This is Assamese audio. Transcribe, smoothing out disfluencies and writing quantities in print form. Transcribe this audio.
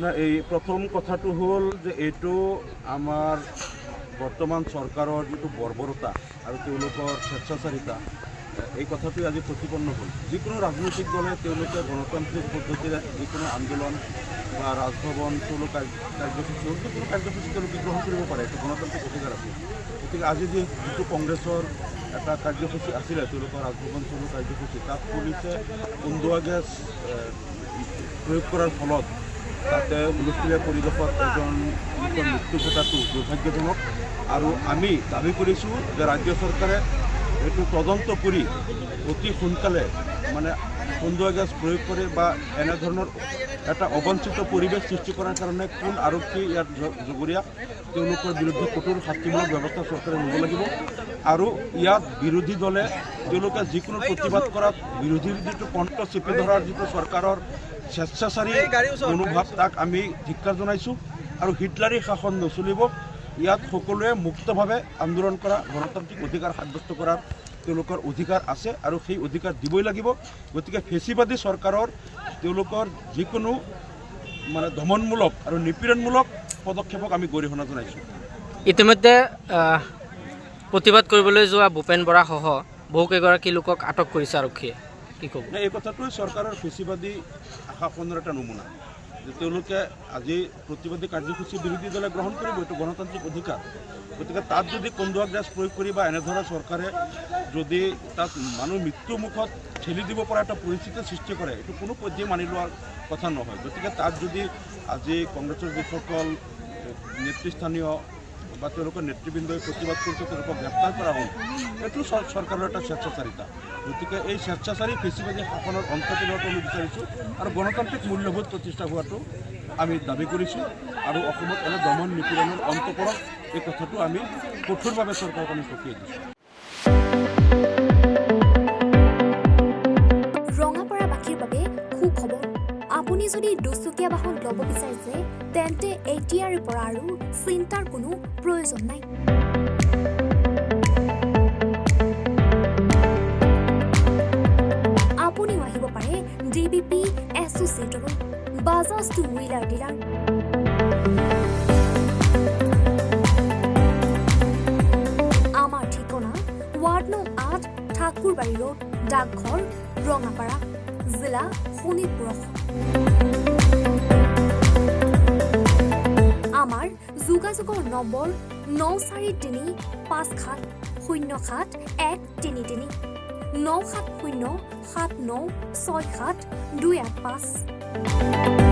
না, এই প্ৰথম কথাটো হ'ল যে এইটো আমাৰ বৰ্তমান চৰকাৰৰ যিটো বৰ্বৰতা আৰু তেওঁলোকৰ স্বেচ্ছাচাৰিতা, এই কথাটোৱে আজি প্ৰতিপন্ন হ'ল। যিকোনো ৰাজনৈতিক দলে তেওঁলোকে গণতান্ত্ৰিক পদ্ধতিৰে যিকোনো আন্দোলন বা ৰাজভৱন চলো কাৰ্যসূচী হ'ল, যিকোনো কাৰ্যসূচী তেওঁলোকে গ্ৰহণ কৰিব পাৰে, এইটো গণতান্ত্ৰিক অধিকাৰ আছে। গতিকে আজি যিটো কংগ্ৰেছৰ এটা কাৰ্যসূচী আছিলে, তেওঁলোকৰ ৰাজভৱন চলো কাৰ্যসূচী, তাত পুলিচে কন্দুৱা গেছ প্ৰয়োগ কৰাৰ ফলত তাতে হুলস্থুলীয়া পৰিৱেশত এজন লোকৰ মৃত্যু ঘটাটো দুৰ্ভাগ্যজনক। আৰু আমি দাবী কৰিছোঁ যে ৰাজ্য চৰকাৰে এইটো তদন্ত কৰি অতি সোনকালে মানে কন্দুৱা গেছ প্ৰয়োগ কৰে বা এনেধৰণৰ এটা অবাঞ্ছিত পৰিৱেশ সৃষ্টি কৰাৰ কাৰণে কোন আৰক্ষী ইয়াত জগৰীয়া, তেওঁলোকৰ বিৰুদ্ধে কঠোৰ শাস্তিমূলক ব্যৱস্থা চৰকাৰে ল'ব লাগিব। আৰু ইয়াত বিৰোধী দলে তেওঁলোকে যিকোনো প্ৰতিবাদ কৰাত বিৰোধীৰ যিটো কণ্ঠ চেপি ধৰাৰ যিটো চৰকাৰৰ স্বেচ্ছাচাৰী মনোভাৱ, তাক আমি ধিক্কাৰ জনাইছোঁ। আৰু হিটলাৰী শাসন নচলিব। ইয়াত সকলোৱে মুক্তভাৱে আন্দোলন কৰা, গণতান্ত্ৰিক অধিকাৰ সাব্যস্ত কৰাৰ তেওঁলোকৰ অধিকাৰ আছে আৰু সেই অধিকাৰ দিবই লাগিব। গতিকে ফেচিবাদী চৰকাৰৰ তেওঁলোকৰ যিকোনো মানে দমনমূলক আৰু নিপীড়নমূলক পদক্ষেপক আমি গৰিহণা জনাইছোঁ। ইতিমধ্যে প্ৰতিবাদ কৰিবলৈ যোৱা ভূপেন বৰা সহ বহুকেইগৰাকী লোকক আটক কৰিছে আৰক্ষীয়ে, কি ক'ব? এই কথাটোৱে চৰকাৰৰ ফেচিবাদী শাসনৰ এটা নমুনা যে তেওঁলোকে আজি প্ৰতিবাদী কাৰ্যসূচী বিৰোধী দলে গ্ৰহণ কৰিব, এইটো গণতান্ত্ৰিক অধিকাৰ। গতিকে তাত যদি কন্দুৱা গেছ প্ৰয়োগ কৰি বা এনেধৰণৰ চৰকাৰে যদি তাত মানুহ মৃত্যু মুখত ঠেলি দিব পৰা এটা পৰিস্থিতিৰ সৃষ্টি কৰে, এইটো কোনো পধ্যেই মানি লোৱাৰ কথা নহয়। গতিকে তাত যদি আজি কংগ্ৰেছৰ যিসকল নেতৃস্থানীয় বা তেওঁলোকৰ নেতৃবৃন্দই প্ৰতিবাদ কৰিছে, তেওঁলোকক গ্ৰেপ্তাৰ কৰা হ'ল, এইটো চৰকাৰৰ এটা স্বেচ্ছাচাৰিতা। গতিকে এই স্বেচ্ছাচাৰী ফেচিবাদী শাসনৰ অন্ত পেলোৱাটো আমি বিচাৰিছোঁ আৰু গণতান্ত্ৰিক মূল্যবোধ প্ৰতিষ্ঠা হোৱাটো আমি দাবী কৰিছোঁ। আৰু অসমত এনে দমন নিপীড়নৰ অন্ত পৰক, এই কথাটো আমি কঠোৰভাৱে চৰকাৰক আমি সকীয়াই দিছোঁ। ৰঙাপাৰাবাসীৰ বাবে সুখবৰ। আপুনি যদি দুচকীয়া বাহন ল'ব বিচাৰিছে তেন্তে এতিয়াৰে পৰা আৰু চিন্তাৰ কোনো প্ৰয়োজন নাই। আপুনিও আহিব পাৰে DBP এছ'চিয়েটলৈ, বাজাজ টু হুইলাৰ ডিলাৰ। আমাৰ ঠিকনা ৱাৰ্ড নং 8, ঠাকুৰবাৰী ৰোড, ডাকঘৰ, ৰঙাপাৰা, জিলা শোণিতপুৰ। আমাৰ যোগাযোগৰ নম্বৰ 9435707133 9707967285285।